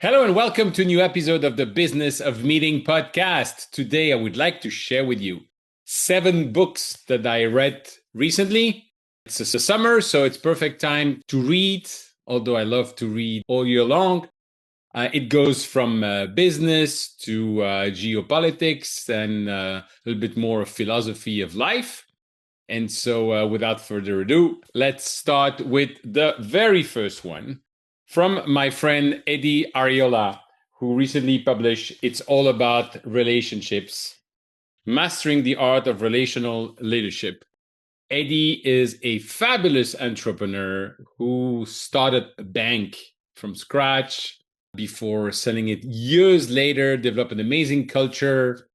Hello and welcome to a new episode of the Business of Meeting podcast. Today, I would like to share with you 7 books that I read recently. It's a summer, so it's perfect time to read, although I love to read all year long. It goes from business to geopolitics and a little bit more of philosophy of life. And so, without further ado, let's start with the very first one from my friend Eddie Arriola, who recently published It's All About Relationships, Mastering the Art of Relational Leadership. Eddie is a fabulous entrepreneur who started a bank from scratch before selling it years later, developed an amazing culture,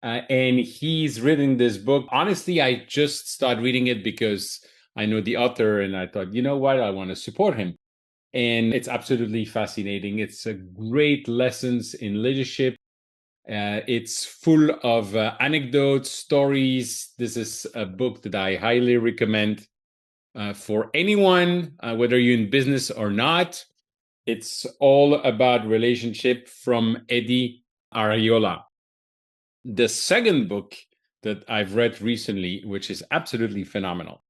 and he's written this book. Honestly, I just started reading it because I know the author and I thought, you know what, I want to support him. And it's absolutely fascinating. It's a great lessons in leadership. It's full of anecdotes, stories. This is a book that I highly recommend for anyone, whether you're in business or not. It's all about relationship from Eddie Arriola. The second book that I've read recently, which is absolutely phenomenal,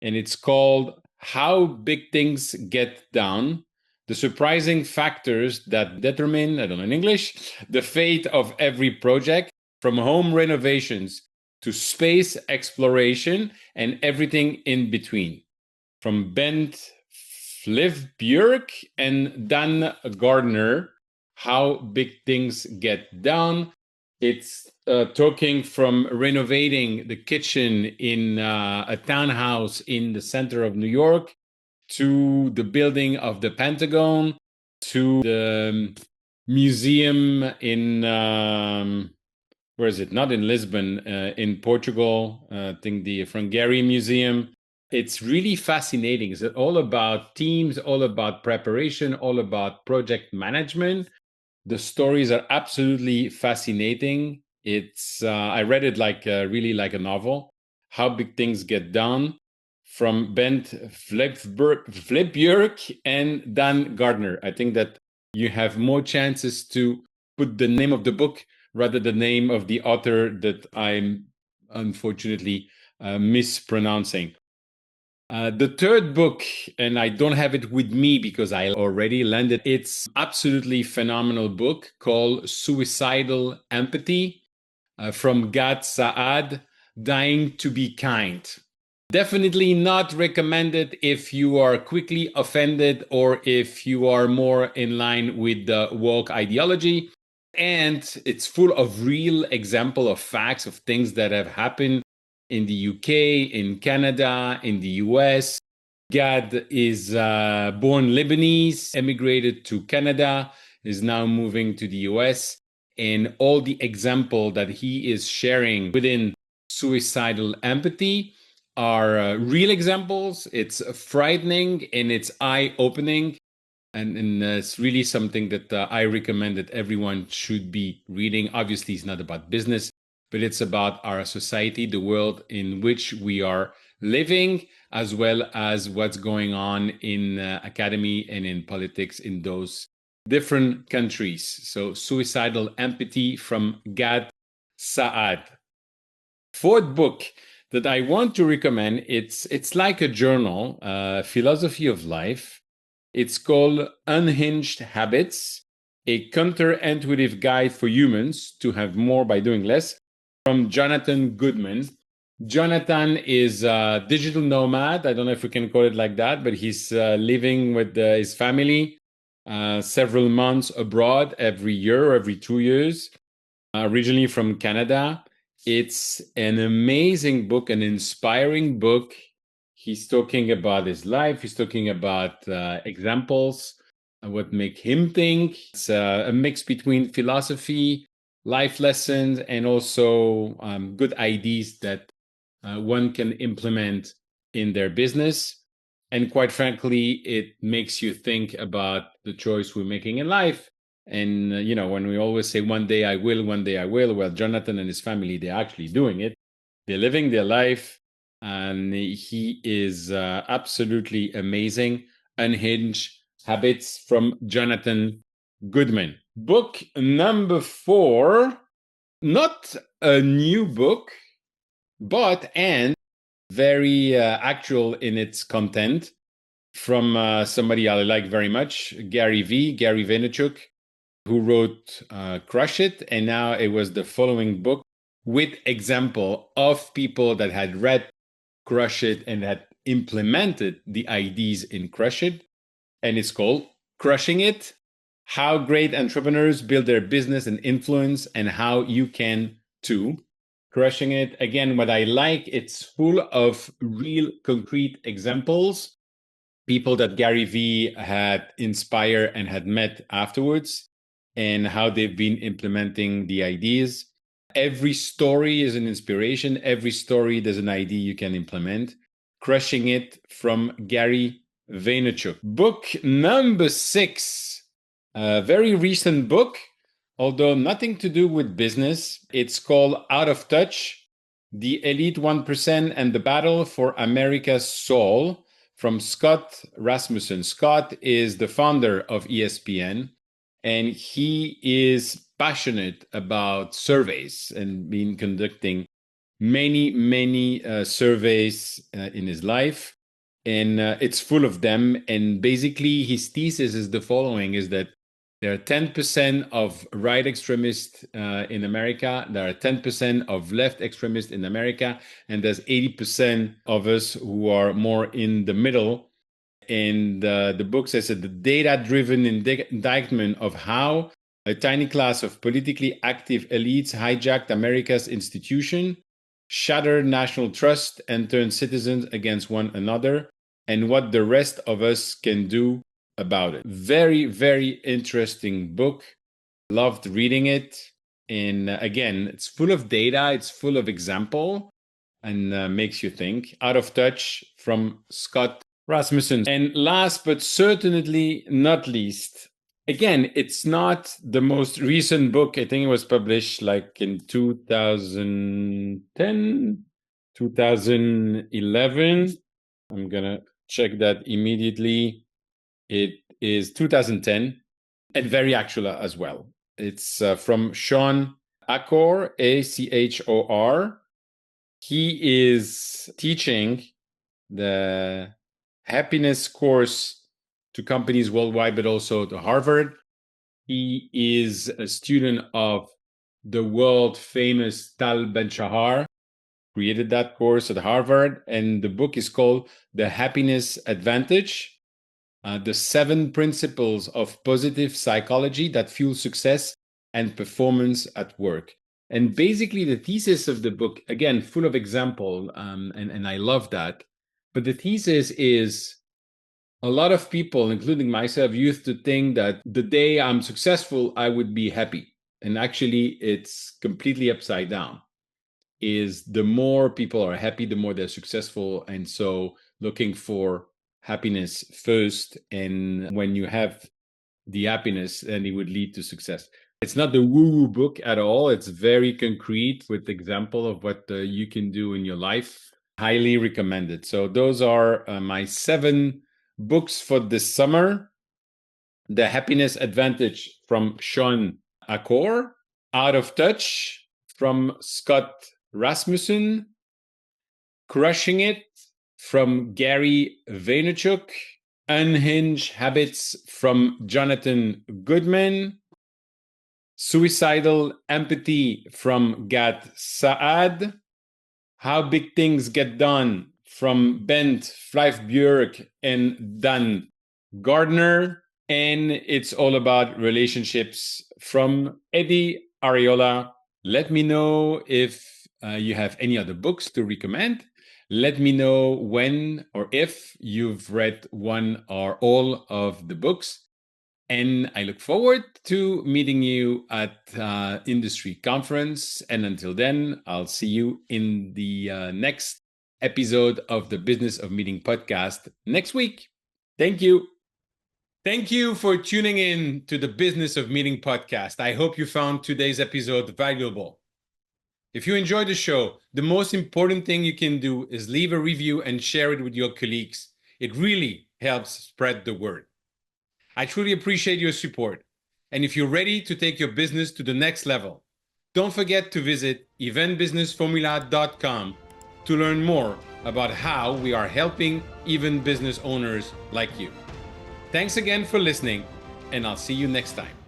and it's called How Big Things Get Done: The Surprising Factors That Determine, I don't know in English, the fate of every project, from home renovations to space exploration and everything in between. From Ben Flyvbjerg and Dan Gardner, How Big Things Get Done. It's talking from renovating the kitchen in a townhouse in the center of New York to the building of the Pentagon to the museum in, where is it? Not in Lisbon, in Portugal. I think the Hungary Museum. It's really fascinating. It's all about teams, all about preparation, all about project management. The stories are absolutely fascinating. It's I read it like really like a novel. How Big Things Get Done from Ben Flyvbjerg and Dan Gardner. I think that you have more chances to put the name of the book rather the name of the author that I'm unfortunately mispronouncing. The third book, and I don't have it with me because I already landed, it's absolutely phenomenal book called Suicidal Empathy from Saad, Dying to Be Kind. Definitely not recommended if you are quickly offended or if you are more in line with the woke ideology. And it's full of real example of facts of things that have happened in the UK, in Canada, in the US. Gad is born Lebanese, emigrated to Canada, is now moving to the US. And all the example that he is sharing within Suicidal Empathy are real examples. It's frightening and it's eye-opening. And it's really something that I recommend that everyone should be reading. Obviously, it's not about business, but it's about our society, the world in which we are living, as well as what's going on in academy and in politics in those different countries. So, Suicidal Empathy from Gad Saad. Fourth book that I want to recommend, it's like a journal, philosophy of life. It's called Unhinged Habits, a counterintuitive guide for humans to have more by doing less, from Jonathan Goodman. Jonathan is a digital nomad. I don't know if we can call it like that, but he's living with his family several months abroad every year or every 2 years, originally from Canada. It's an amazing book, an inspiring book. He's talking about his life. He's talking about examples, what make him think. It's a mix between philosophy, life lessons, and also good ideas that one can implement in their business. And quite frankly, it makes you think about the choice we're making in life. And, when we always say, one day I will, one day I will, well, Jonathan and his family, they're actually doing it. They're living their life. And he is absolutely amazing. Unhinged Habits from Jonathan Goodman. Book number 4, not a new book, but and very actual in its content, from somebody I like very much, Gary Vaynerchuk, who wrote Crush It. And now it was the following book with example of people that had read Crush It and had implemented the ideas in Crush It. And it's called Crushing It: How Great Entrepreneurs Build Their Business and Influence, and How You Can Too. Crushing It. Again, what I like, it's full of real concrete examples, people that Gary Vee had inspired and had met afterwards, and how they've been implementing the ideas. Every story is an inspiration. Every story, there's an idea you can implement. Crushing It from Gary Vaynerchuk. Book number 6, a very recent book, although nothing to do with business. It's called Out of Touch: The Elite 1% and the Battle for America's Soul, from Scott Rasmussen. Scott is the founder of ESPN, and he is passionate about surveys and been conducting many surveys in his life. And it's full of them. And basically his thesis is the following, is that there are 10% of right extremists in America. There are 10% of left extremists in America. And there's 80% of us who are more in the middle. And the book says that the data-driven indictment of how a tiny class of politically active elites hijacked America's institution, shattered national trust, and turned citizens against one another, and what the rest of us can do about it. Very interesting book. Loved reading it. And again, it's full of data, it's full of example, and makes you think. Out of Touch from Scott Rasmussen. And last but certainly not least, again, it's not the most recent book. I think it was published like in 2010, 2011. I'm going to check that immediately. It is 2010, and very actual as well. It's from Sean Achor, Achor. He is teaching the happiness course to companies worldwide, but also to Harvard. He is a student of the world famous Tal Ben-Shahar, created that course at Harvard. And the book is called The Happiness Advantage: The 7 Principles of Positive Psychology That Fuel Success and Performance at Work. And basically the thesis of the book, again, full of example, and I love that. But the thesis is, a lot of people, including myself, used to think that the day I'm successful, I would be happy. And actually, it's completely upside down. Is the more people are happy, the more they're successful. And so looking for happiness first. And when you have the happiness, then it would lead to success. It's not the woo-woo book at all. It's very concrete with example of what you can do in your life. Highly recommended. So those are my 7 books for this summer. The Happiness Advantage from Sean Achor. Out of Touch from Scott Rasmussen. Crushing It from Gary Vaynerchuk. Unhinged Habits from Jonathan Goodman. Suicidal Empathy from Saad. How Big Things Get Done from Flyvbjerg and Gardner. And It's All About Relationships from Eddie Arriola. Let me know if you have any other books to recommend. Let me know when or if you've read one or all of the books. And I look forward to meeting you at industry conference. And until then, I'll see you in the next episode of the Business of Meeting podcast next week. Thank you. Thank you for tuning in to the Business of Meeting podcast. I hope you found today's episode valuable. If you enjoyed the show, the most important thing you can do is leave a review and share it with your colleagues. It really helps spread the word. I truly appreciate your support. and if you're ready to take your business to the next level. Don't forget to visit eventbusinessformula.com to learn more about how we are helping even business owners like you. Thanks again for listening, and I'll see you next time.